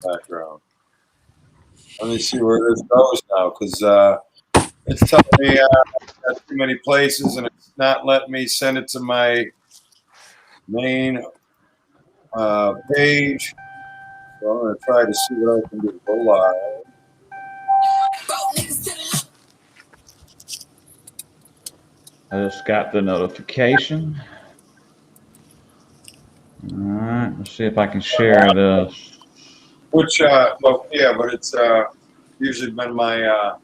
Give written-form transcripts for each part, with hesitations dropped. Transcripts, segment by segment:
background. Let me see where this goes now, because it's telling me I've got too many places, and it's not letting me send it to my main page. So I'm going to try to see what I can do. Go live. I just got the notification. All right, let's see if I can share this. Which, well, yeah, but it's usually been my,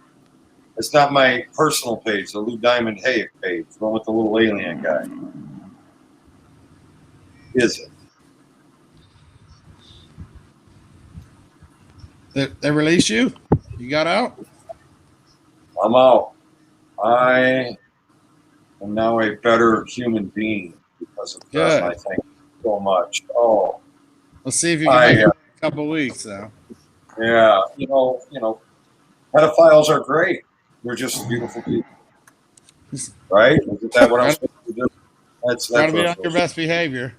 it's not my personal page, the Lou Diamond Hayek page, the one with the little alien guy. Is it? They released you? You got out? I'm out. I am now a better human being because of this, I think, so much. Oh. Let's see if you can make it a couple weeks, though. Yeah, you know, pedophiles are great. They're just beautiful people, right? Isn't that what I'm supposed to do? That's gotta be on your best behavior.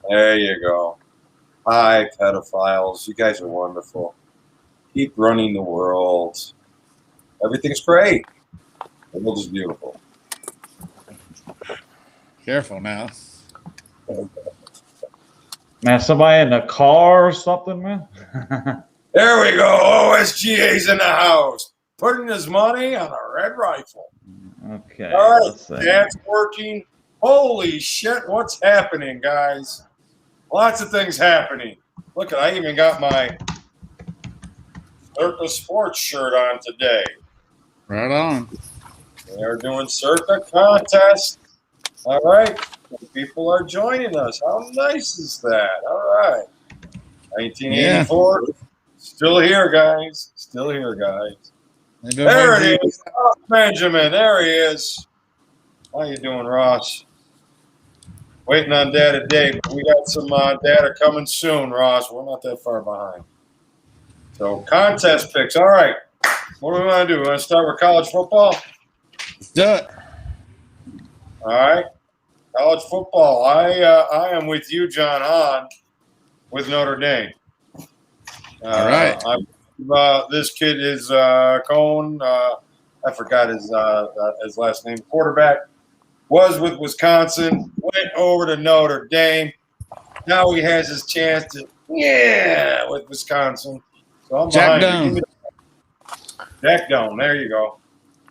There you go. Hi, pedophiles. You guys are wonderful. Keep running the world. Everything's great. The world is beautiful. Careful now. Man, somebody in a car or something, man? There we go. OSGA's in the house. Putting his money on a red rifle. Okay. All right, that's working. Holy shit, what's happening, guys? Lots of things happening. Look, I even got my Circa Sports shirt on today. Right on. They're doing Circa contest. All right. People are joining us. How nice is that? All right. 1984. Yeah. Still here, guys. Still here, guys. There it is. Oh, Benjamin. There he is. How you doing, Ross? Waiting on data Dave. We got some data coming soon, Ross. We're not that far behind. So contest picks. All right. What do we want to do? We want to start with college football? Let's do it. All right. College football. I am with you, John Hahn, with Notre Dame. All right. This kid is Cohen. I forgot his last name. Quarterback. Was with Wisconsin. Went over to Notre Dame. Now he has his chance to, with Wisconsin. So I'm Jack behind you. Jack Doan. There you go.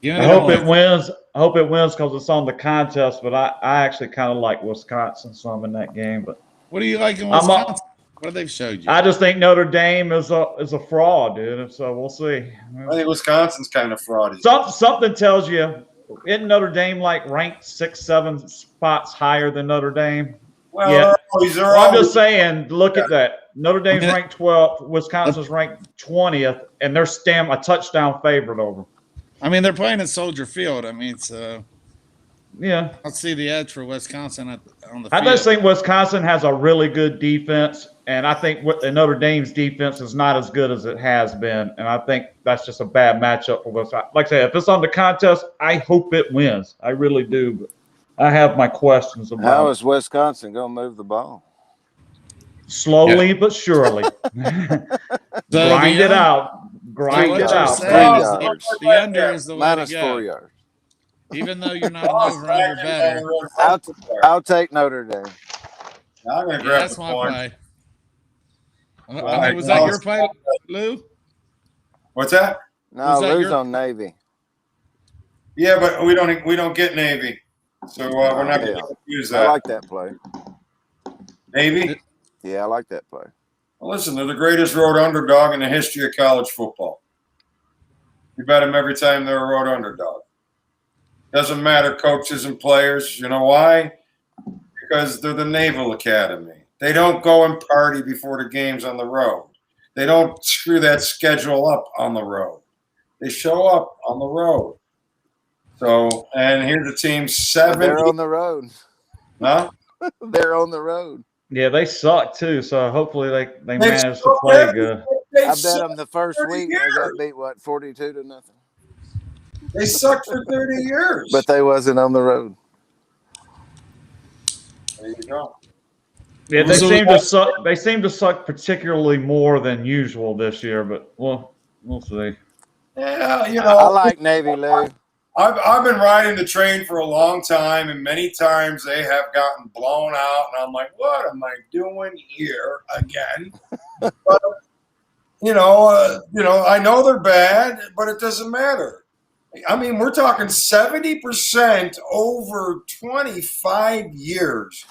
I hope it wins. I hope it wins because it's on the contest. But I actually kind of like Wisconsin some in that game. But what do you like in Wisconsin? What have they showed you? I just think Notre Dame is a fraud, dude. So we'll see. I think Wisconsin's kind of fraudy. Something tells you, isn't Notre Dame like ranked 6-7 spots higher than Notre Dame? Well, yeah. I'm just saying, look at that. Notre Dame's ranked 12th, Wisconsin's ranked 20th, and they're a touchdown favorite over. I mean, they're playing at Soldier Field. I mean, so yeah, I'll see the edge for Wisconsin on the field. I just think Wisconsin has a really good defense, and I think Notre Dame's defense is not as good as it has been, and I think that's just a bad matchup for Wisconsin. Like I said, if it's on the contest, I hope it wins. I really do, but I have my questions about how is Wisconsin going to move the ball? Slowly but surely. Grind it out. Grind it out. The under is the way to go. -4 yards. Even though you're not an over-under better. I'll take Notre Dame. I'm going to grab that's the my point. play. I mean, was that your play, Lou? What's that? No, Lou's on Navy. Yeah, but we don't get Navy, so we're not going to use that. I like that play. Navy? Yeah, I like that play. Well, listen, they're the greatest road underdog in the history of college football. You bet them every time they're a road underdog. Doesn't matter coaches and players. You know why? Because they're the Naval Academy. They don't go and party before the games on the road. They don't screw that schedule up on the road. They show up on the road. So, and here's the team 7. They're on the road. Huh? They're on the road. Yeah, they suck too. So hopefully they manage to play good. I bet them the first week they got beat 42-0. They sucked for 30 years. But they wasn't on the road. There you go. Yeah, they seem to suck. They seem to suck particularly more than usual this year, but we'll see. Yeah, I like Navy, Lou. I've been riding the train for a long time, and many times they have gotten blown out, and I'm like, what am I doing here again? But I know they're bad, but it doesn't matter. I mean, we're talking 70% over 25 years.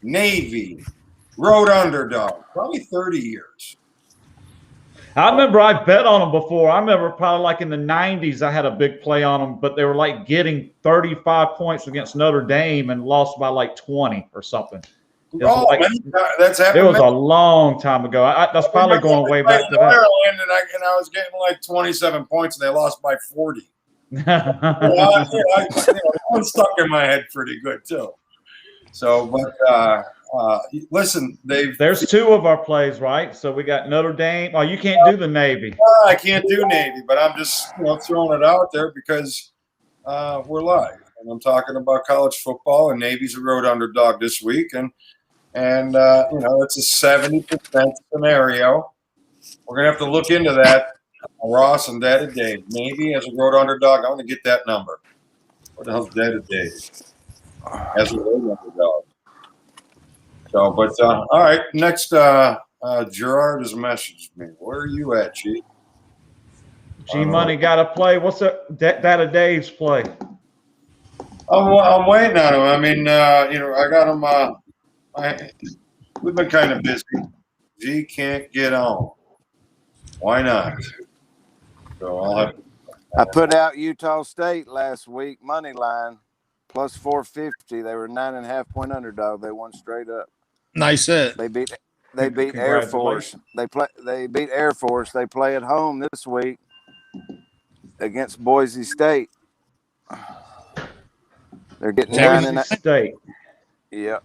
Navy, road underdog, probably 30 years. I remember I bet on them before. I remember probably like in the 90s, I had a big play on them, but they were like getting 35 points against Notre Dame and lost by like 20 or something. That's happened. It was a long time ago. That's probably going way back to that. Ireland, and I was getting like 27 points, and they lost by 40. One stuck in my head pretty good too. So, but listen, there's two of our plays, right? So we got Notre Dame. Oh, you can't do the Navy. I can't do Navy, but I'm just throwing it out there because we're live, and I'm talking about college football, and Navy's a road underdog this week, and it's a 70% scenario. We're gonna have to look into that. Ross and Dad Dave. Navy as a road underdog. I want to get that number. What the hell's Dad Dave? As a road underdog. So, but all right. Next, Gerard has messaged me. Where are you at, G? G Money got to play. What's that Dave's play? I'm waiting on him. I mean, I got him. We've been kind of busy. G can't get on. Why not? So I put out Utah State last week, money line, plus 450. They were 9.5-point underdog. They won straight up. Nice hit. They beat Air Force. They beat Air Force. They play at home this week against Boise State. They're getting 9.5. State. Yep.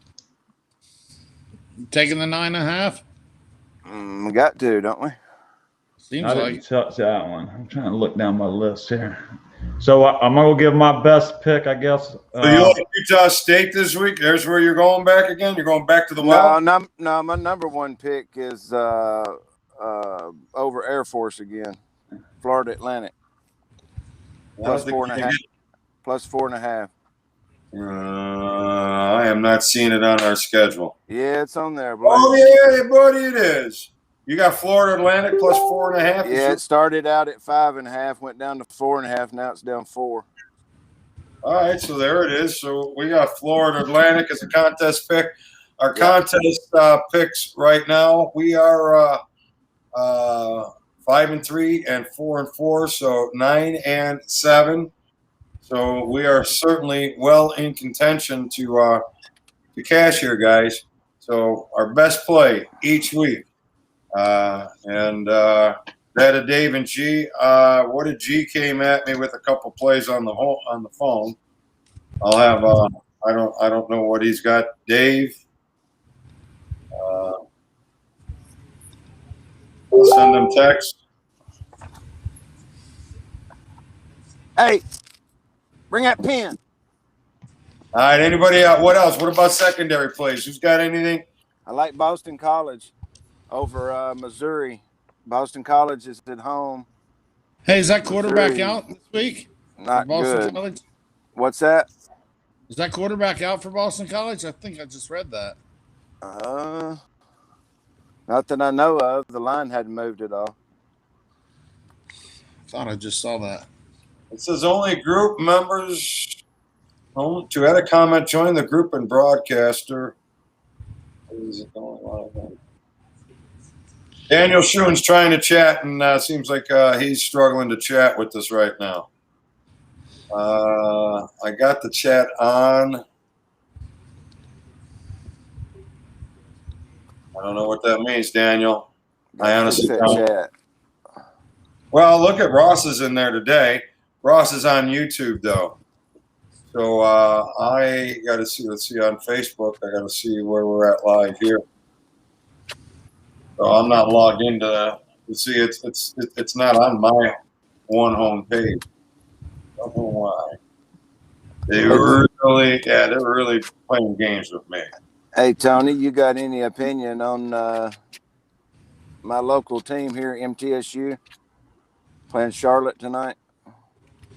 Taking the 9.5. We got to, don't we? Seems I like didn't touch that one. I'm trying to look down my list here. So I'm gonna give my best pick, I guess. So you like Utah State this week? There's where you're going back again. You're going back to the well. No. My number one pick is over Air Force again. Florida Atlantic. Plus 4.5. Plus 4.5. I am not seeing it on our schedule. Yeah, it's on there. Buddy. Oh yeah, buddy, it is. You got Florida Atlantic plus 4.5. Yeah, it started out at 5.5, went down to 4.5. Now it's down 4. All right, so there it is. So we got Florida Atlantic as a contest pick. Our contest picks right now, we are 5-3 and 4-4, so 9-7. So we are certainly well in contention to cash here, guys. So our best play each week. That of Dave and G. What did G came at me with a couple plays on the phone? I'll have I don't know what he's got. Dave. I'll send him text. Hey, bring that pen. All right. Anybody out? What else? What about secondary plays? Who's got anything? I like Boston College over Missouri. Boston College is at home. Hey, is that quarterback out this week? Not Boston good. College? What's that? Is that quarterback out for Boston College? I think I just read that. Not that I know of. The line hadn't moved at all. Thought I just saw that. It says only group members to add a comment, join the group and broadcaster. Is it going on? Daniel Schoen's trying to chat, and seems like he's struggling to chat with us right now. I got the chat on. I don't know what that means, Daniel. I honestly don't. Chat. Well, look at Ross is in there today. Ross is on YouTube, though. So I got to see. Let's see on Facebook. I got to see where we're at live here. So I'm not logged into. You see, it's not on my one home page. I don't know why. They were really playing games with me. Hey, Tony, you got any opinion on my local team here, MTSU, playing Charlotte tonight?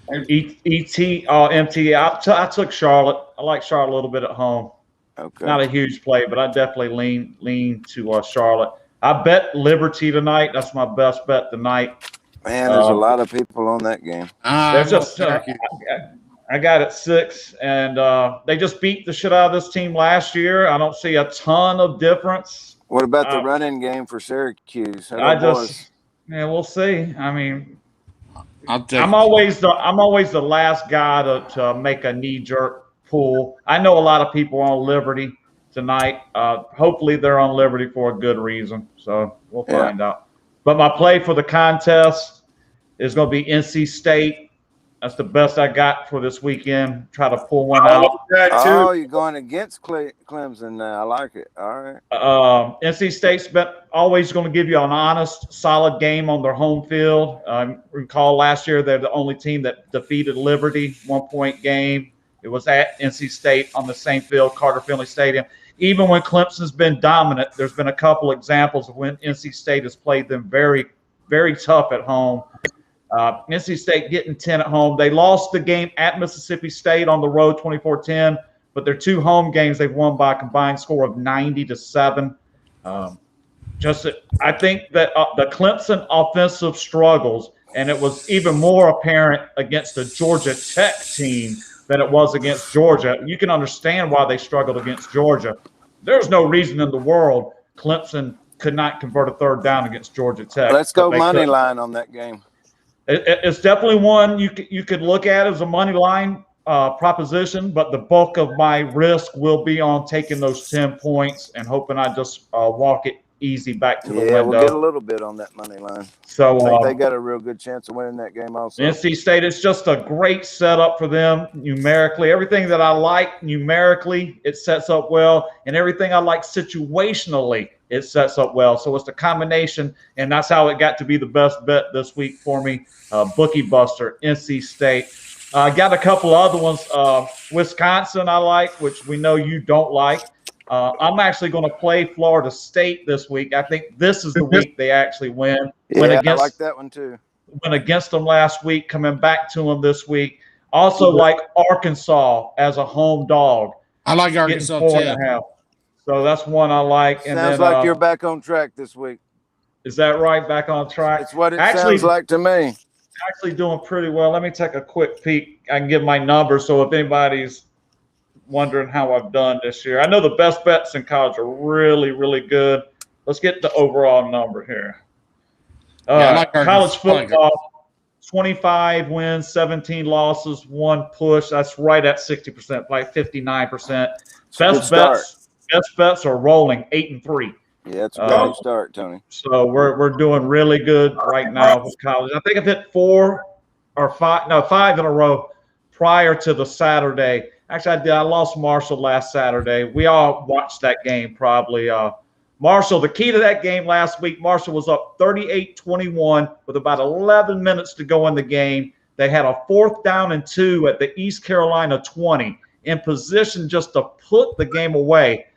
MT. I took Charlotte. I like Charlotte a little bit at home. Okay. Not a huge play, but I definitely lean to Charlotte. I bet Liberty tonight. That's my best bet tonight. Man, there's a lot of people on that game. There's just I got it 6, and they just beat the shit out of this team last year. I don't see a ton of difference. What about the running game for Syracuse? We'll see. I mean, I'm always the last guy to make a knee-jerk pull. I know a lot of people are on Liberty tonight. Hopefully they're on Liberty for a good reason. So we'll find out. But my play for the contest is going to be NC State. That's the best I got for this weekend. Try to pull one out. Oh, you're going against Clemson now. I like it. All right. NC State's always going to give you an honest, solid game on their home field. Recall last year they're the only team that defeated Liberty, 1-point game. It was at NC State on the same field, Carter Finley Stadium. Even when Clemson's been dominant, there's been a couple examples of when NC State has played them very, very tough at home. NC State getting 10 at home. They lost the game at Mississippi State on the road 24-10, but their 2 home games they've won by a combined score of 90-7. I think that the Clemson offensive struggles, and it was even more apparent against the Georgia Tech team than it was against Georgia. You can understand why they struggled against Georgia. There's no reason in the world Clemson could not convert a 3rd down against Georgia Tech. Let's go money line on that game. It's definitely one you could look at as a money line proposition, but the bulk of my risk will be on taking those 10 points and hoping I just walk it easy back to the window. Yeah, we'll get a little bit on that money line. So I think they got a real good chance of winning that game also. NC State, it's just a great setup for them numerically. Everything that I like numerically, it sets up well, and everything I like situationally, it sets up well. So it's the combination, and that's how it got to be the best bet this week for me. Bookie Buster, NC State. I got a couple other ones. Wisconsin I like, which we know you don't like. I'm actually going to play Florida State this week. I think this is the week they actually win. I like that one too. Went against them last week, coming back to them this week. Also like Arkansas as a home dog. I like Arkansas too. So that's one I like. Sounds like you're back on track this week. Is that right? Back on track? It's what it sounds like to me. Actually doing pretty well. Let me take a quick peek. I can give my numbers, so if anybody's wondering how I've done this year. I know the best bets in college are really, really good. Let's get the overall number here. College football, 25 wins, 17 losses, 1 push. That's right at 60%, like 59%. Best bets are rolling 8-3. Yeah, it's a good start, Tony. So we're doing really good right now with college. I think I've hit 5 in a row prior to the Saturday. Actually, I lost Marshall last Saturday. We all watched that game probably. Marshall, the key to that game last week, Marshall was up 38-21 with about 11 minutes to go in the game. They had a 4th down and 2 at the East Carolina 20 in position just to put the game away.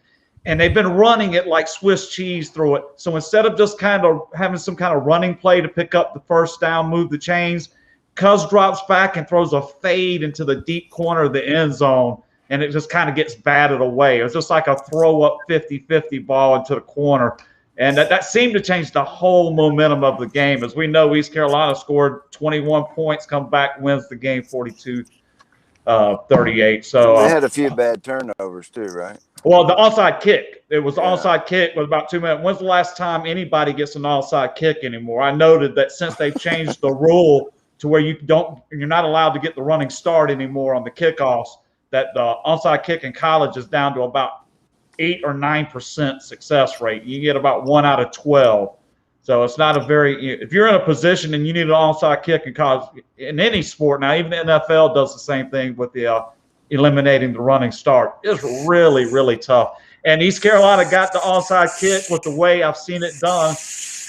And they've been running it like Swiss cheese through it. So instead of just kind of having some kind of running play to pick up the 1st down, move the chains, Cuz drops back and throws a fade into the deep corner of the end zone, and it just kind of gets batted away. It was just like a throw-up 50-50 ball into the corner. And that seemed to change the whole momentum of the game. As we know, East Carolina scored 21 points, come back, wins the game 42-38. So they had a few bad turnovers too, right? Well, the onside kick. It was the onside kick with about 2 minutes. When's the last time anybody gets an onside kick anymore? I noted that since they've changed the rule to where you're not allowed to get the running start anymore on the kickoffs, that the onside kick in college is down to about 8 or 9% success rate. You get about 1 out of 12. So it's not if you're in a position and you need an onside kick in college, in any sport now, even the NFL does the same thing with the eliminating the running start. It's really, really tough. And East Carolina got the onside kick with the way I've seen it done.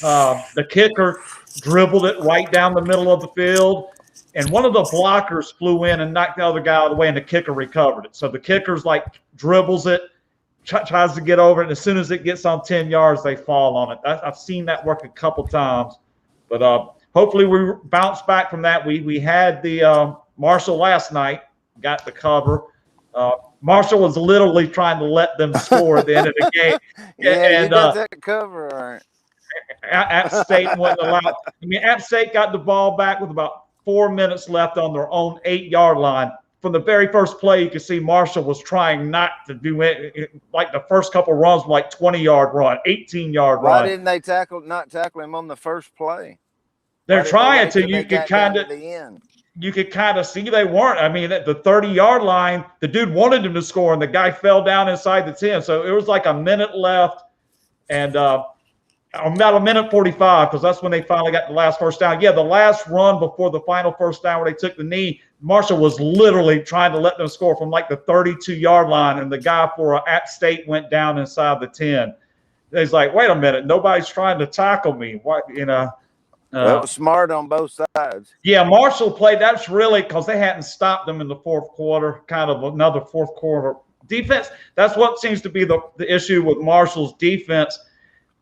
The kicker dribbled it right down the middle of the field, and one of the blockers flew in and knocked the other guy out of the way, and the kicker recovered it. So the kicker's like dribbles it, tries to get over it. And as soon as it gets on 10 yards, they fall on it. I've seen that work a couple times. But hopefully we bounce back from that. We had the Marshall last night, got the cover. Marshall was literally trying to let them score at the end of the game. Yeah, you got that cover, all right. App State wouldn't allow. I mean, App State got the ball back with about 4 minutes left on their own 8-yard line. From the very first play, you could see Marshall was trying not to do it. Like the first couple runs were like 20-yard run, 18-yard run. Why didn't they not tackle him on the first play? They're trying to. You could kind of. You could kind of see they weren't. I mean, at the 30-yard line, the dude wanted him to score, and the guy fell down inside the 10. So it was like a minute left, and about a minute 45, because that's when they finally got the last first down. Yeah, the last run before the final first down where they took the knee, Marshall was literally trying to let them score from like the 32-yard line, and the guy for App State went down inside the 10. He's like, wait a minute, nobody's trying to tackle me. What, you know? That was smart on both sides. Yeah, Marshall played. That's really because they hadn't stopped them in the fourth quarter, kind of another fourth quarter defense. That's what seems to be the issue with Marshall's defense.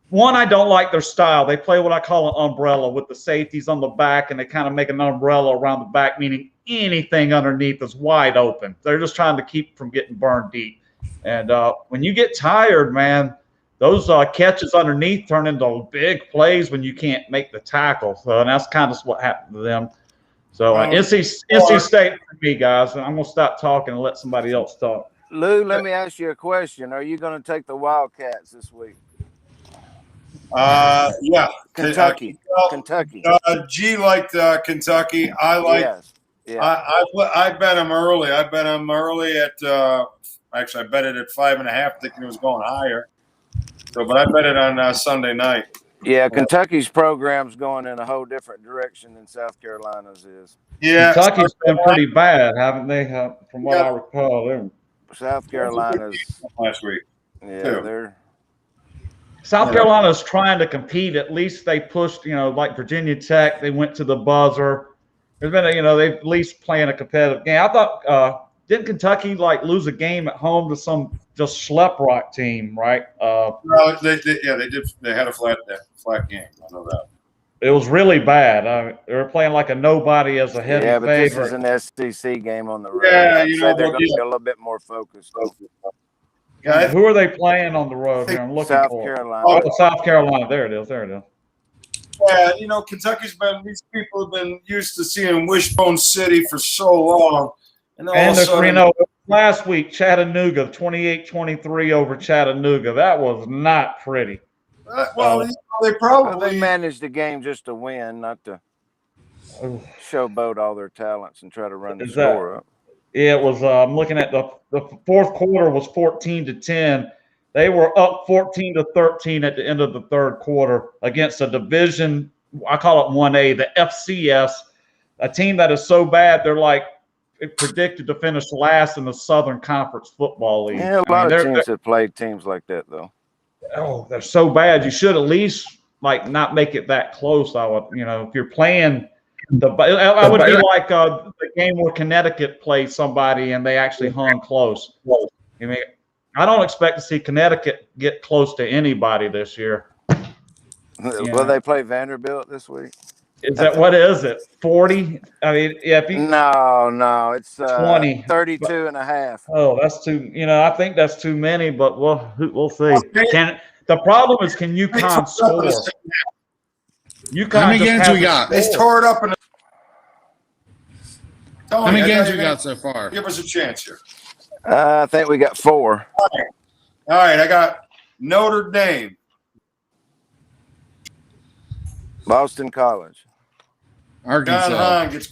One, I don't like their style. They play what I call an umbrella with the safeties on the back, and they kind of make an umbrella around the back, meaning anything underneath is wide open. They're just trying to keep from getting burned deep. And when you get tired, man, those catches underneath turn into big plays when you can't make the tackle. So, and that's kind of what happened to them. So NC State for me, guys. And I'm going to stop talking and let somebody else talk. Lou, let me ask you a question. Are you going to take the Wildcats this week? Yeah. Kentucky. Kentucky. G liked Kentucky. I like. Yes. Yeah. I bet them early. I bet them early at. Actually, I bet it at 5.5, thinking it was going higher. So, but I bet it on Sunday night. Yeah, Kentucky's program's going in a whole different direction than South Carolina's is. Yeah, Kentucky's been pretty bad, haven't they? From what I recall, South Carolina's last week. Yeah, too. South Carolina's trying to compete. At least they pushed, like Virginia Tech. They went to the buzzer. There's been they've at least playing a competitive game. I thought didn't Kentucky lose a game at home to some just schlep rock team, right? Well, they did. They had a flat game. I know that. It was really bad. They were playing like a nobody as a heavy favorite. Yeah, but this is an SEC game on the road. Yeah, they're going to be a little bit more focused. Yeah, who are they playing on the road here? I'm looking South for Carolina. Oh, South Carolina. There it is. Yeah, Kentucky's these people have been used to seeing Wishbone City for so long. And last week, Chattanooga, 28-23 over Chattanooga. That was not pretty. They managed the game just to win, not to showboat all their talents and try to run the score up. Yeah, it was. I'm looking at the fourth quarter was 14-10. They were up 14-13 at the end of the third quarter against a division. I call it 1A, the FCS, a team that is so bad they're predicted to finish last in the Southern Conference Football League. Yeah, a lot of teams have played teams like that, though. Oh, they're so bad. You should at least not make it that close. I would, if you're playing I would be like the game where Connecticut played somebody and they actually hung close. I mean, I don't expect to see Connecticut get close to anybody this year. Will they play Vanderbilt this week? What is it? 40? I mean, yeah. No, it's 20. 32.5. Oh, that's too. I think that's too many, but we'll see. The problem is, can UConn score? How many games we got? They tore it up. How many games we got so far? Give us a chance here. I think we got 4. All right. I got Notre Dame. Boston College. Arkansas. John Hahn gets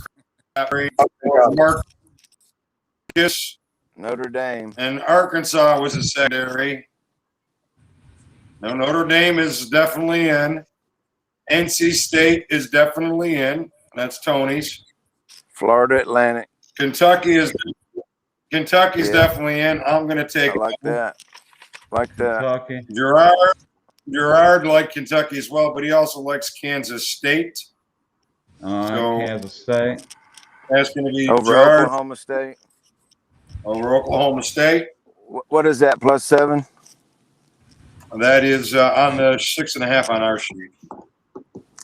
Marcus. Notre Dame. And Arkansas was a secondary. No, Notre Dame is definitely in. NC State is definitely in. That's Tony's. Florida Atlantic. Kentucky's definitely in. I'm going to take that. Kentucky. Gerard liked Kentucky as well, but he also likes Kansas State. Kansas State. That's going to be over Gerard. Oklahoma State. Over Oklahoma State. What is that, +7? That is on the 6.5 on our sheet.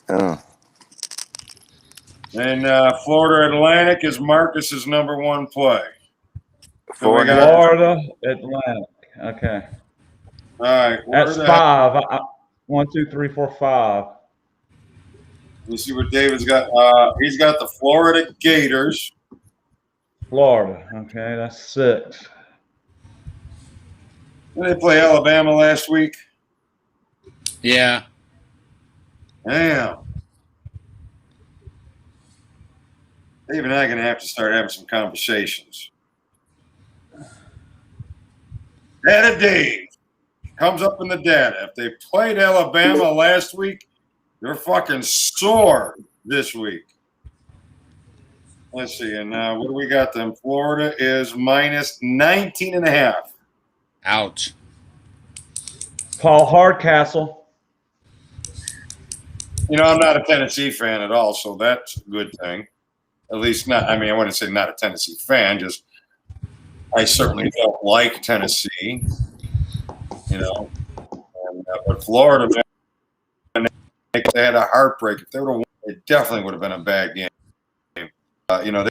Oh. And Florida Atlantic is Marcus's number one play. Florida Atlantic. Okay. All right. That's 5. 1, 2, 3, 4, 5. Let's see what David's got. He's got the Florida Gators. Florida. Okay, that's 6. Did they play Alabama last week? Yeah. Damn. Dave and I are going to have to start having some conversations. Data Dave comes up in the data. If they played Alabama last week, they're fucking sore this week. Let's see. And what do we got then? Florida is minus 19.5. Ouch. Paul Hardcastle. You know, I'm not a Tennessee fan at all, so that's a good thing. At least not. I mean, I wouldn't say not a Tennessee fan. Just I certainly don't like Tennessee. You know, and, but Florida, man, they had a heartbreak. If they would have won, it definitely would have been a bad game. You know,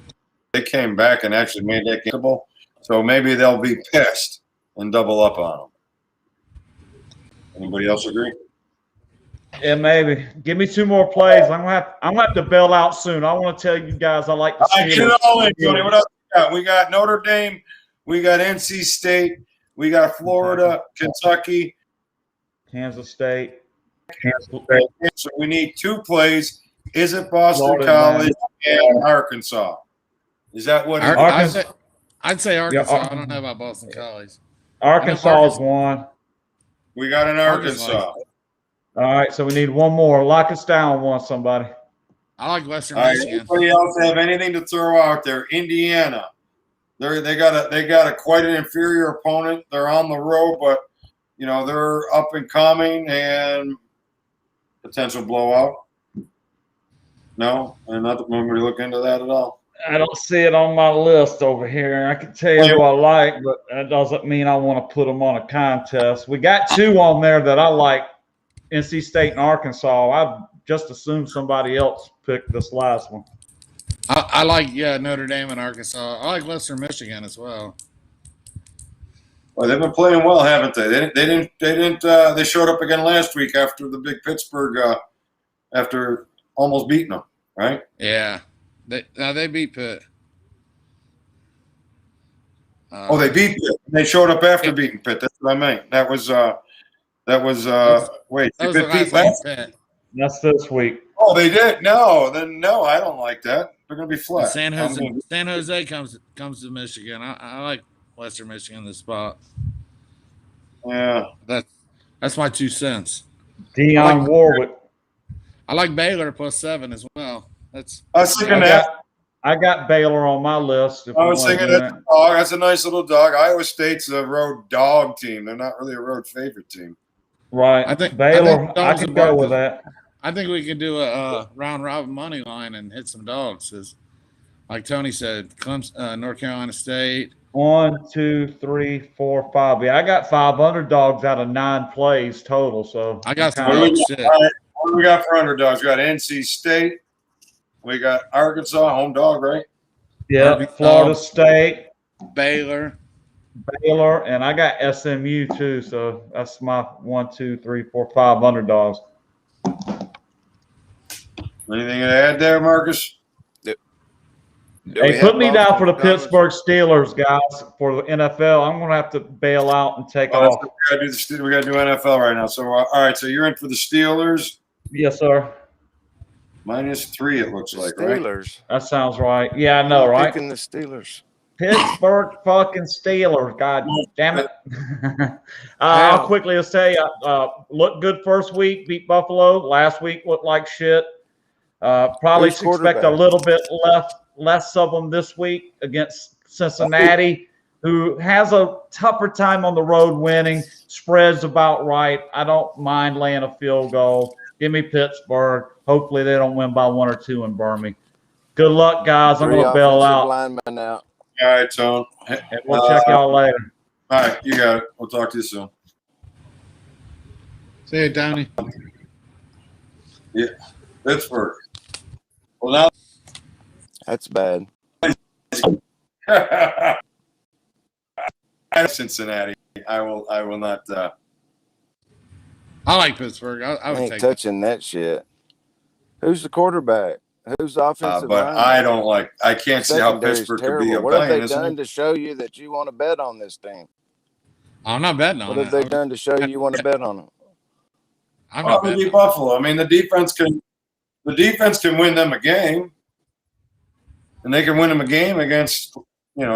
they came back and actually made that game. So maybe they'll be pissed and double up on them. Anybody else agree? Yeah, maybe. Give me 2 more plays. I'm gonna have to bail out soon. I want to tell you guys I like the Steelers. Get it all in, Tony. What else we got? We got Notre Dame. We got NC State. We got Florida, Kentucky, Kansas State. So we need 2 plays. Is it Boston Florida College and Arkansas? Is that what? I'd say Arkansas. I don't know about Boston College. Arkansas is 1. We got an Arkansas. All right, so we need 1 more. Lock us down, one somebody. I like Western All right, Michigan. anybody else have anything to throw out there? Indiana. They got a quite an inferior opponent. They're on the road, but you know they're up and coming and potential blowout. No, and not when we look into that at all. I don't see it on my list over here. I can tell you who I like, but that doesn't mean I want to put them on a contest. We got 2 on there that I like. NC State and Arkansas. I've just assumed somebody else picked this last one. I like Notre Dame and Arkansas. I like Western Michigan as well. Well, they've been playing well, haven't they? They showed up again last week after the big Pittsburgh after almost beating them, right? Yeah. They beat Pitt. They beat Pitt. They showed up after beating Pitt. That's what I meant. That was wait. That was the last game, Pitt. That's this week. Oh, they did? No, I don't like that. They're going to be flat. San Jose comes to Michigan. I like Western Michigan this spot. Yeah. That's my 2 cents. Deion Warwick. I like Baylor +7 as well. I got Baylor on my list. I was thinking that's a dog. That's a nice little dog. Iowa State's a road dog team. They're not really a road favorite team. Right. I think Baylor. I can go with that. I think we could do a round robin money line and hit some dogs. Like Tony said, North Carolina State. 1, 2, 3, 4, 5. Yeah, I got 5 underdogs out of 9 plays total. So I got some shit. What do we got for underdogs? We got NC State. We got Arkansas, home dog, right? Yeah, Florida State. Baylor, and I got SMU too. So that's my 1, 2, 3, 4, 5 underdogs. Anything to add there, Marcus? Hey, put me down for the Pittsburgh Steelers, guys, for the NFL. I'm going to have to bail out and take off. We got to do NFL right now. So, all right, so you're in for the Steelers? Yes, sir. -3, it looks like, Steelers. Right? That sounds right. Yeah, I know, right? Picking the Steelers. Pittsburgh fucking Steelers. God damn it. I'll quickly say, looked good first week, beat Buffalo. Last week looked like shit. Probably expect a little bit less of them this week against Cincinnati, who has a tougher time on the road winning. Spread's about right. I don't mind laying a field goal. Give me Pittsburgh. Hopefully they don't win by 1 or 2 and burn me. Good luck, guys. I'm going to bail out. Linemen out. All right, Tone. And we'll check y'all later. All right, you got it. We'll talk to you soon. See you, Tony. Yeah, Pittsburgh. Well, That's bad. now Cincinnati. I will not. I like Pittsburgh. I I would ain't take touching that shit. Who's the quarterback? Who's the offensive but lineman? I don't like. I can't see how Secondary's Pittsburgh could be terrible. a What have billion, they isn't done it? to show you that you want to bet on this team? I'm not betting on What it. have they done to show you want to bet on them? I'm not Probably betting. Buffalo. I mean, the defense can win them a game, and they can win them a game against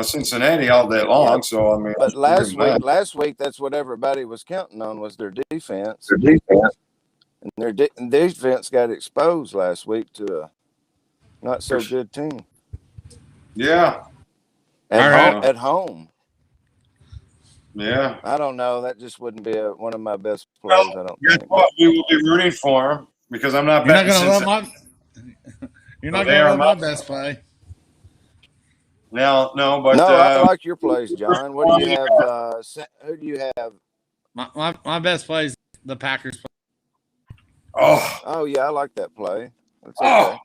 Cincinnati all day long. Yeah, so I mean, but last week, that's what everybody was counting on was their defense. And their defense got exposed last week to a not so good team. Yeah. At home. Yeah. I don't know. That just wouldn't be one of my best Well, plays. I don't guess think. what? We will be rooting for him because I'm not You're not betting going to Cincinnati. You're not going to love my best play. No, but no, I like your plays, John. What do you have? Who do you have? My best play is the Packers. Oh yeah, I like that play. That's okay.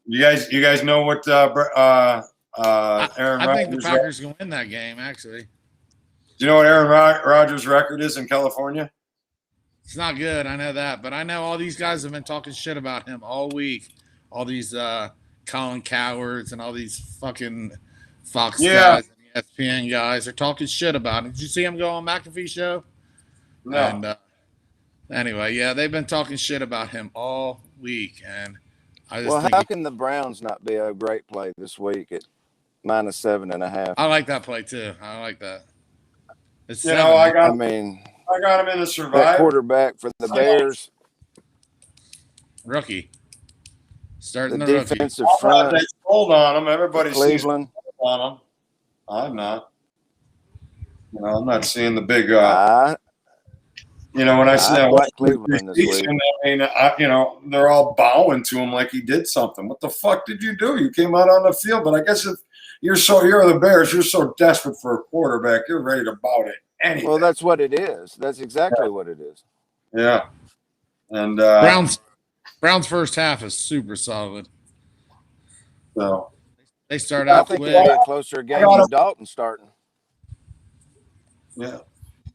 You guys know what Aaron I think the Rodgers' Packers can win that game. Actually, do you know what Aaron Rodgers' record is in California? it's not good. I know that, but I know all these guys have been talking shit about him all week. All these Colin Cowards and all these fucking Fox guys and ESPN guys are talking shit about him. Did you see him go on McAfee's show? No. And anyway, yeah, they've been talking shit about him all week, and I just think how can the Browns not be a great play this week at -7.5? I like that play too. I like that. It's I got him in the survival. That quarterback for the Bears, rookie. Starting the the rookie. defensive front. Hold on him. Everybody sees Cleveland. on him. I'm not. I'm not seeing the big. When I see that Cleveland this week. I mean, they're all bowing to him like he did something. What the fuck did you do? You came out on the field, but I guess if you're the Bears, you're so desperate for a quarterback, you're ready to bow to anything. Well, that's what it is. That's exactly what it is. Yeah, and Brown's first half is super solid. So they start out. I think it'll be a closer game with Dalton starting. Yeah.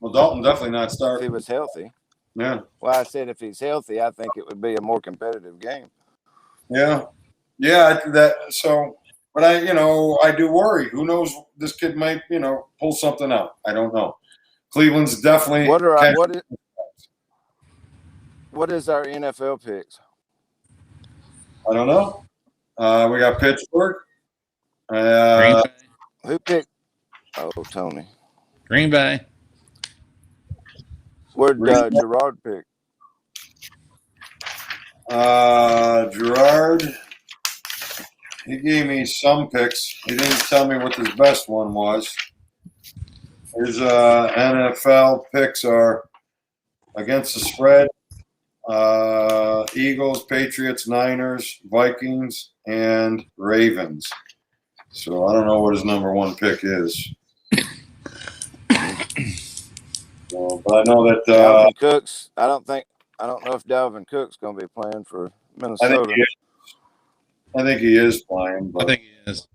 Well, Dalton definitely not starting. If he was healthy. Yeah. Well, I said if he's healthy, I think it would be a more competitive game. Yeah. But I do worry. Who knows? This kid might, pull something out. I don't know. Cleveland's definitely. What is our NFL picks? I don't know. We got Pittsburgh. Who picked? Oh, Tony. Green Bay. Where'd Gerard pick? Gerard, he gave me some picks. He didn't tell me what his best one was. His NFL picks are against the spread, Eagles, Patriots, Niners, Vikings, and Ravens. So I don't know what his number one pick is. But I know that Dalvin Cooks. I don't know if Dalvin Cook's going to be playing for Minnesota. I think he is playing. But I think he is.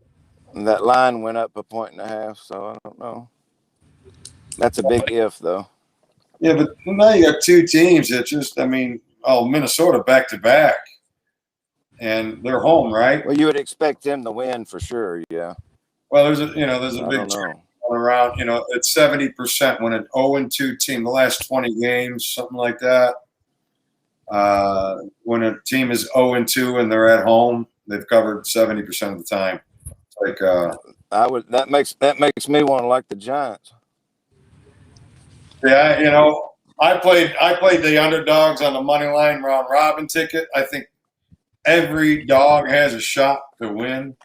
And that line went up 1.5 points, so I don't know. That's a big if, though. Yeah, but now you got two teams that Minnesota back to back, and they're home, right? Well, you would expect them to win for sure, yeah. Well, there's a big trend around. It's 70% when an 0-2 team, the last 20 games, something like that. When a team is 0-2 and they're at home, they've covered 70% of the time. Like that makes me want to like the Giants. Yeah, I played the underdogs on the money line round robin ticket. I think every dog has a shot to win.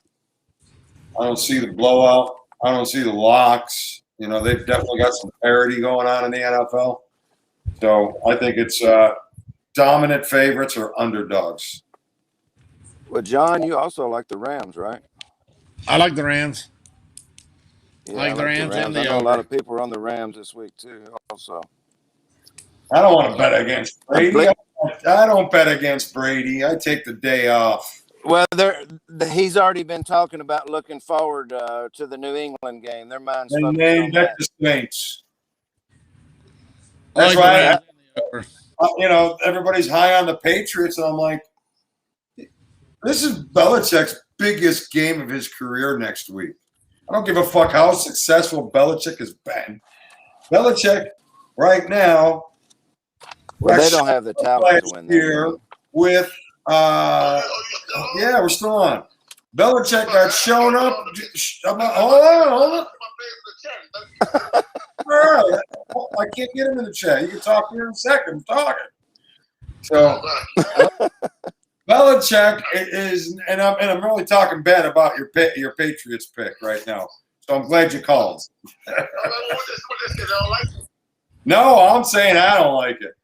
I don't see the blowout. I don't see the locks. They've definitely got some parity going on in the NFL. So I think it's dominant favorites or underdogs. Well, John, you also like the Rams, right? I like the Rams. Yeah, I like the Rams. I know a lot of people are on the Rams this week too. Also, I don't want to bet against Brady. I don't bet against Brady. I take the day off. Well, he's already been talking about looking forward to the New England game. Their mind's focused on that. The Saints. That's why, everybody's high on the Patriots, and I'm like, this is Belichick's biggest game of his career next week. I don't give a fuck how successful Belichick has been. Belichick, right now, they don't have the talent to win here with we're still on. Belichick got shown up. Hold on. I can't get him in the chat. You can talk here in a second. I'm talking. So Belichick is, and I'm really talking bad about your Patriots pick right now. So I'm glad you called. No, I'm saying I don't like it.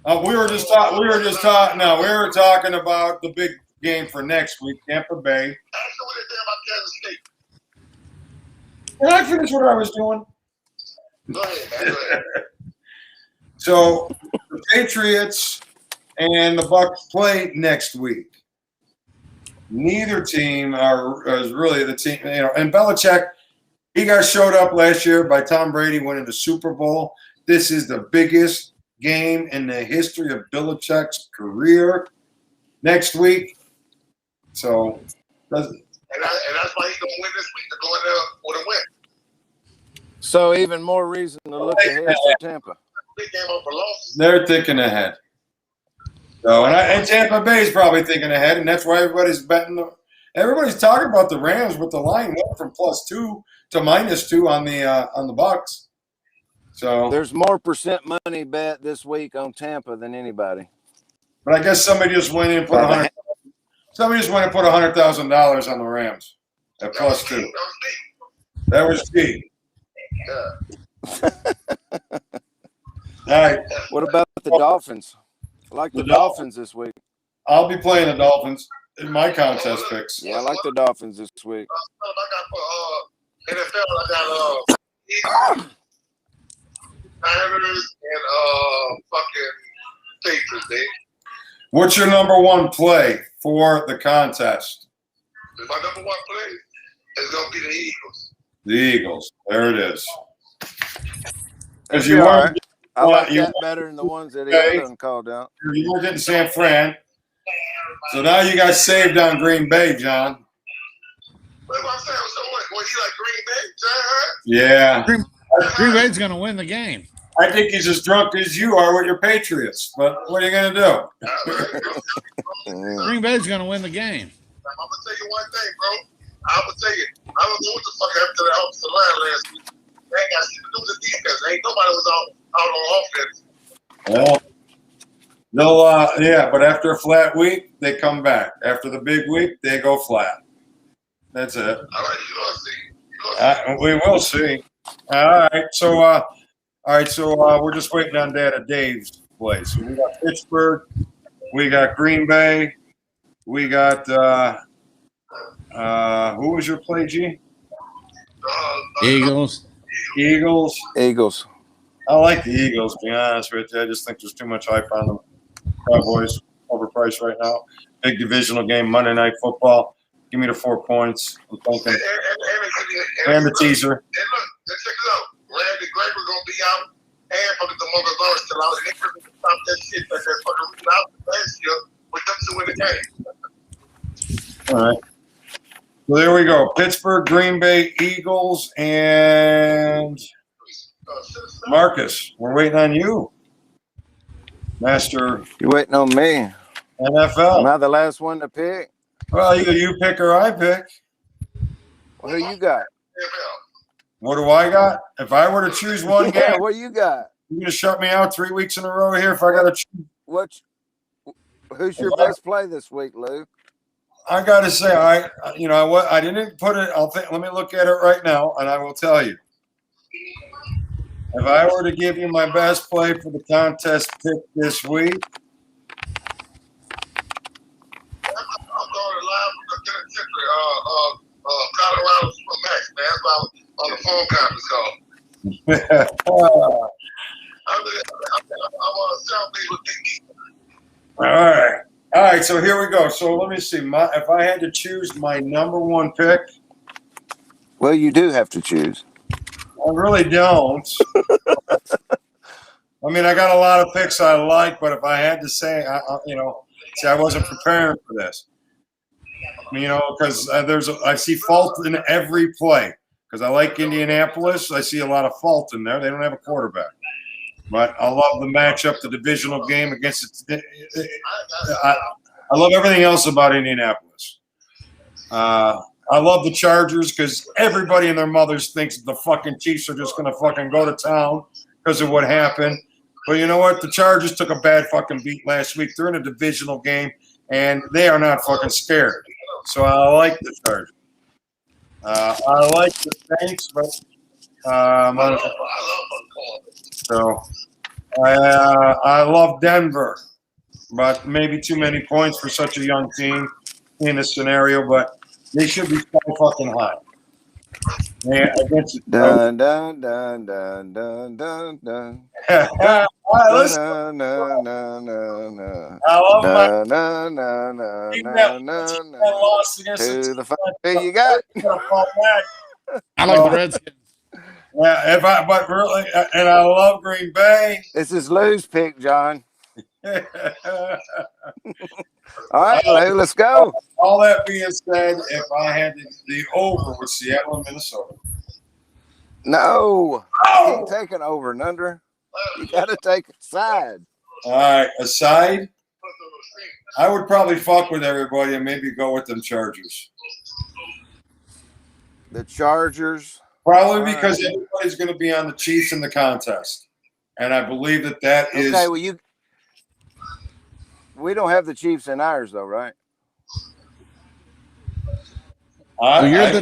We were talking about the big game for next week, Tampa Bay. Did I finish what I was doing? Go ahead. So the Patriots and the Bucs play next week. Neither team is really the team, And Belichick, he got showed up last year by Tom Brady winning the Super Bowl. This is the biggest game in the history of Belichick's career next week. So, and that's why he's gonna win this week to go in there with a win. So even more reason to look ahead for Tampa. They're thinking ahead. So, and Tampa Bay is probably thinking ahead, and that's why everybody's betting. Everybody's talking about the Rams with the line went from +2 to -2 on the Bucs. So there's more percent money bet this week on Tampa than anybody. But I guess somebody just went in and put $100,000 on the Rams at +2. That was cheap. All right. What about the Dolphins? I like the Dolphins this week. I'll be playing the Dolphins in my contest picks. Yeah, I like the Dolphins this week. I got NFL. I got Niners and fucking Patriots, Dave. What's your number one play for the contest? My number one play is going to be the Eagles. The Eagles. There it is. Because you weren't. I like that better than the ones that he hasn't called out. You were getting San Fran. So now you got saved on Green Bay, John. What am I saying? So what? Well, he like Green Bay, John? Yeah. Green Bay's going to win the game. I think he's as drunk as you are with your Patriots. But what are you going to do? Green Bay's going to win the game. I'm going to tell you one thing, bro. I'm going to tell you. I don't know what the fuck happened to the offensive line last week. They ain't got shit to do with the defense. Ain't nobody was out on offense. Well, but after a flat week, they come back. After the big week, they go flat. That's it. All right, we will see. All right, so we're just waiting on Data Dave's play. So we got Pittsburgh, we got Green Bay, we got who was your play, G? Eagles. I like the Eagles, to be honest with you. I just think there's too much hype on them. Cowboys overpriced right now. Big divisional game, Monday Night Football. Give me the 4 points. I'm thinking. And the teaser. And look, let's check it out. Randy Gregory going to be out. And fucking the Moga Lawrence still out. And they're going to stop that shit that they're fucking reading out last year with them to win the game. All right. So there we go. Pittsburgh, Green Bay, Eagles, and Marcus. We're waiting on you. Master. You waiting on me? NFL. Am I the last one to pick? Well, either you pick or I pick. Well, who you got? What do I got? If I were to choose one game, what you got? You're going to shut me out 3 weeks in a row here if I got to choose. Who's your best play this week, Lou? I got to say, I didn't put it. Let me look at it right now, and I will tell you. If I were to give you my best play for the contest pick this week, I'm going live from Colorado Max, man. That's why on the phone conference call. I'm right, so here we go. So let me see. If I had to choose my number one pick, well, you do have to choose. I really don't. I mean, I got a lot of picks I like, but if I had to say, I wasn't preparing for this. Because I see fault in every play. Because I like Indianapolis, I see a lot of fault in there. They don't have a quarterback, but I love the matchup, the divisional game against. I love everything else about Indianapolis. I love the Chargers because everybody and their mothers thinks the fucking Chiefs are just going to fucking go to town because of what happened. But you know what? The Chargers took a bad fucking beat last week. They're in a divisional game, and they are not fucking scared. So I like the Chargers. I like the Saints, but I love Denver, but maybe too many points for such a young team in this scenario. But they should be so fucking high. Yeah, against dun dun dun dun dun dun dun. I love my team that lost against to the fuck you got. I like the Redskins. Yeah, but really, and I love Green Bay. This is Lou's pick, John. All right, Lou, let's go. All that being said, if I had the over with Seattle and Minnesota. No. You can't take an over and under. You got to take a side. All right, a side? I would probably fuck with everybody and maybe go with them Chargers. The Chargers? Probably because everybody's going to be on the Chiefs in the contest. And I believe that is... Okay, well, we don't have the Chiefs in ours, though, right? You're the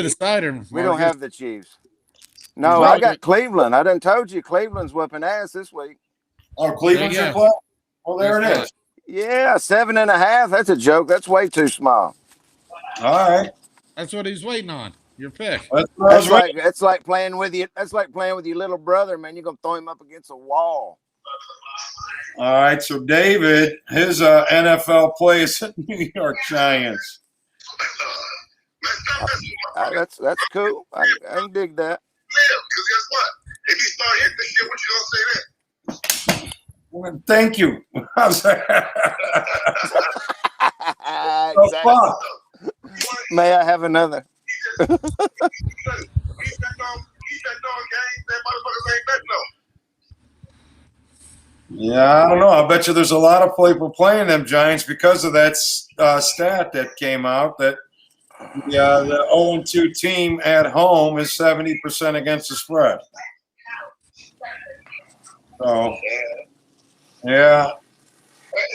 decider. We don't have the Chiefs. No, I got Cleveland. I done told you Cleveland's whooping ass this week. Oh, Cleveland's your play? Well, there it is. Yeah, 7.5. That's a joke. That's way too small. All right. That's what he's waiting on. Your pick. That's like playing with you. That's like playing with your little brother, man. You're gonna throw him up against a wall. All right, so David, his NFL play is New York Giants. That's cool. I can dig that. Because guess what? If you start hitting this shit, what you gonna say then? Well, thank you. Exactly. May I have another? Yeah, I don't know. I bet you there's a lot of people playing them Giants because of that stat that came out that the 0-2 team at home is 70% against the spread. So, yeah.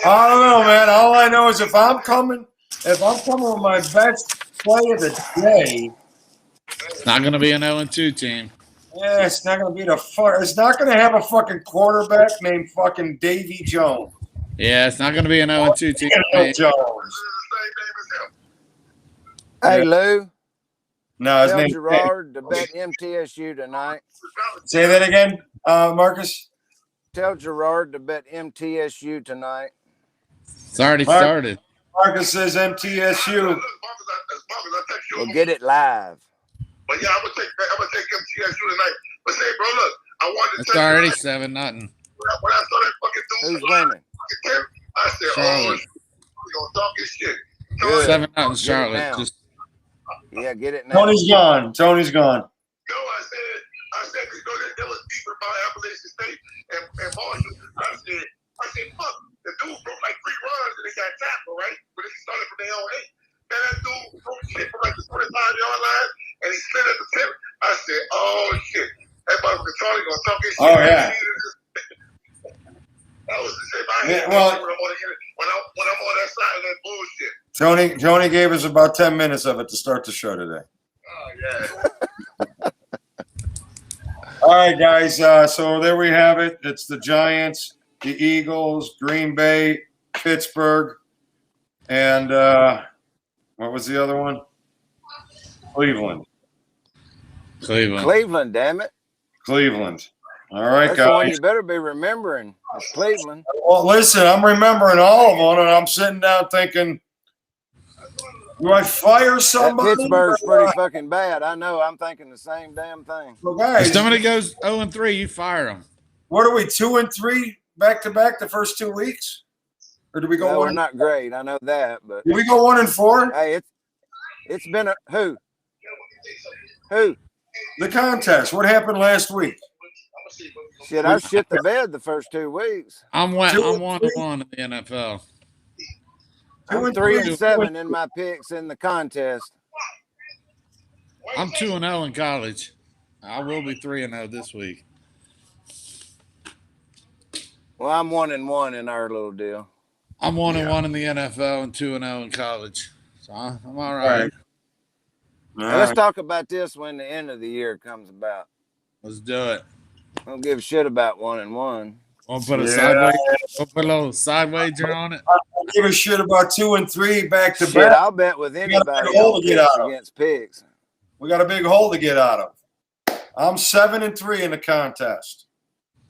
I don't know, man. All I know is if I'm coming with my best play of the day, it's not going to be an 0-2 team. Yeah, it's not going to be it's not going to have a fucking quarterback named fucking Davy Jones. Yeah, it's not going to be an 0-2 team. Jones. Hey, Lou. No, his tell name Gerard to bet MTSU tonight. Say that again, Marcus. Tell Gerard to bet MTSU tonight. It's already started. Marcus says MTSU. We'll get it live. But yeah, I'm gonna take MTSU tonight. But say, bro, look, I wanted to. It's already 7-0. When I saw that fucking dude, who's winning? I said, Charlotte. we're gonna talk this shit. 7-0 Charlotte. Yeah, get it now. Tony's gone. No, I said, because that was deeper by Appalachian State and Marshall. I said, fuck, the dude broke like 3 runs and they got tackled, right? But he started from their own 8. And that dude broke shit from like the 25-yard line and he slid at the tip. I said, oh shit. That motherfucker Tony gonna talk his shit. Oh, yeah. That was the same. Yeah, well, when I'm on that side of that bullshit. Tony gave us about 10 minutes of it to start the show today. Oh, yeah. All right, guys. So there we have it. It's the Giants, the Eagles, Green Bay, Pittsburgh, and what was the other one? Cleveland. Cleveland, damn it. Cleveland. All right, That's guys. the one you better be remembering. It's Cleveland. Well, listen, I'm remembering all of them, and I'm sitting down thinking, do I fire That somebody? Pittsburgh's pretty fucking bad. I know. I'm thinking the same damn thing. Well, guys, If somebody goes 0-3, you fire them. what are we, 2-3 back to back the first 2 weeks? Or did we go No, one? we're not great. I know that, but Did we go 1-4? hey, it's been a who? Who? The contest. What happened last week? Shit, I shit the bed the first 2 weeks. I'm 1-1 in the NFL. I'm 3-7 in my picks in the contest. I'm 2-0 in college. I will be 3-0 this week. Well, I'm 1-1 in our little deal. I'm 1-1 in the NFL and 2-0 in college. So I'm all right. Now, let's talk about this when the end of the year comes about. Let's do it. I don't give a shit about 1-1. We'll put a little side wager on it. I don't give a shit about 2 and 3 back to Shit, back. I'll bet with anybody against picks. We got a big hole to get out of. I'm 7-3 in the contest.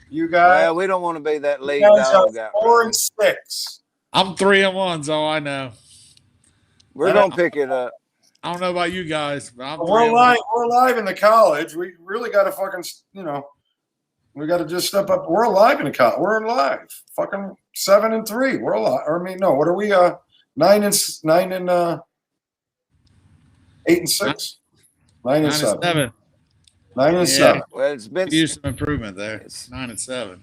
You guys? Well, we don't want to be that lead dog. out. 4-6. I'm 3-1, so I know. We're gonna pick it up. I don't know about you guys, but I'm We're live in the college. We really got to fucking, we got to just step up. We're alive in the college. We're alive. Fucking 7-3. We're alive. I mean, no. What are we? 9 and 8 and 6. 9 and 7. 9 and 7. Well, it's been some improvement there. It's 9 and 7.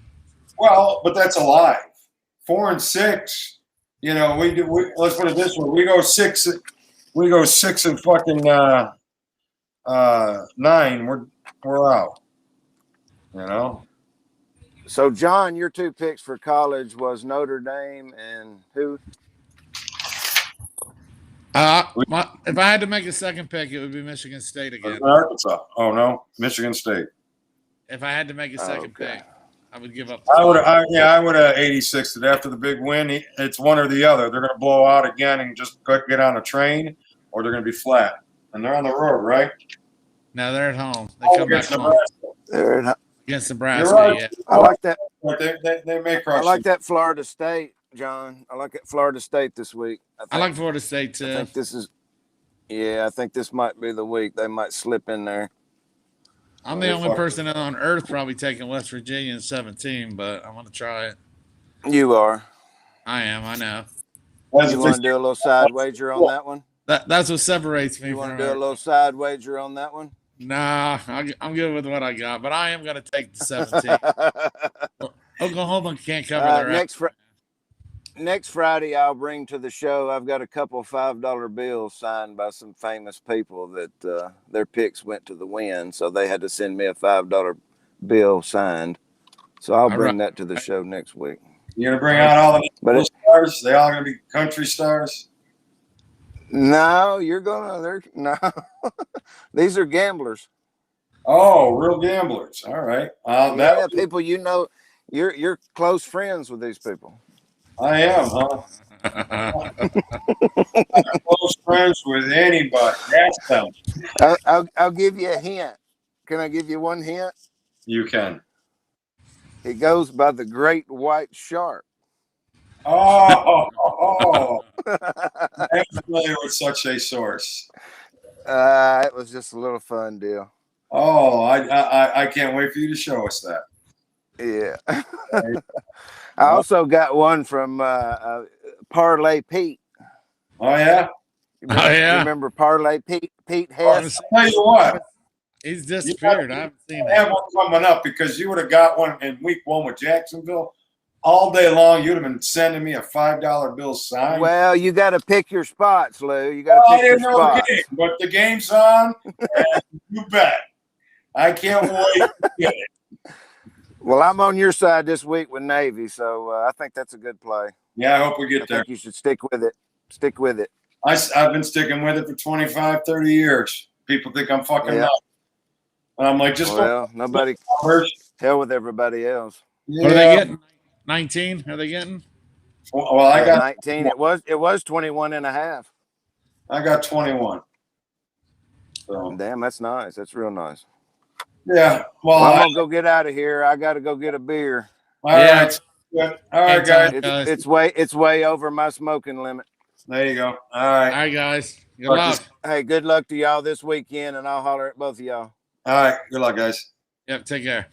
Well, but that's alive. 4 and 6. We let's put it this way. We go 6. We go 6 and fucking 9. We're out. So, John, your 2 picks for college was Notre Dame and who? If I had to make a second pick, it would be Michigan State again. Arkansas. Oh no, Michigan State. If I had to make a second pick, I would give up. I would have 86 after the big win. It's one or the other. They're going to blow out again and just get on a train, or they're going to be flat. And they're on the road, right? No, they're at home. They come back home. They're against Nebraska. Right. Yeah. I like that. They may crush. I like that Florida State, John. I like it Florida State this week. I like Florida State too. I think this might be the week they might slip in there. I'm the only person on earth probably taking West Virginia in 17, but I want to try it. You are. I am. I know. You want to do a little side wager on that one? That's what separates me. You want to do a little side wager on that one? Nah, I'm good with what I got, but I am going to take the 17. Oklahoma can't cover their Next Friday, I'll bring to the show. I've got a couple of $5 bills signed by some famous people that their picks went to the win, so they had to send me a $5 bill signed. So I'll bring that to the show next week. You're gonna bring out all the stars? They all gonna be country stars? No, no. These are gamblers. Oh, real gamblers. All right. People you're close friends with these people. I am, huh? I'm close friends with anybody. Ask them. I'll give you a hint. Can I give you one hint? You can. It goes by the Great White Shark. Oh. I'm familiar with such a source. It was just a little fun deal. Oh, I can't wait for you to show us that. Yeah. I also got one from Parlay Pete. Oh yeah. Remember Parlay Pete? Pete Hess. I'll tell you what. He's disappeared. I haven't seen I have one coming up because you would have got one in week 1 with Jacksonville. All day long, you'd have been sending me a $5 bill signed. Well, you got to pick your spots, Lou. You got to pick your spots. Game, but the game's on, and you bet. I can't wait to get it. Well, I'm on your side this week with Navy, so I think that's a good play. Yeah, I hope we get there. I think you should stick with it. Stick with it. I've been sticking with it for 25, 30 years. People think I'm fucking nuts. And I'm like, nobody tell with everybody else. Yeah. What are they getting? 19? Are they getting? Well, I got 19. It was 21 and a half. I got 21. So. Damn, that's nice. That's real nice. Yeah. Well, I'm gonna go get out of here. I got to go get a beer. all right. Good. All right, guys. It's way over my smoking limit. There you go. All right. All right, guys. Good luck. Hey, good luck to y'all this weekend, and I'll holler at both of y'all. All right. Good luck, guys. Yep. Take care.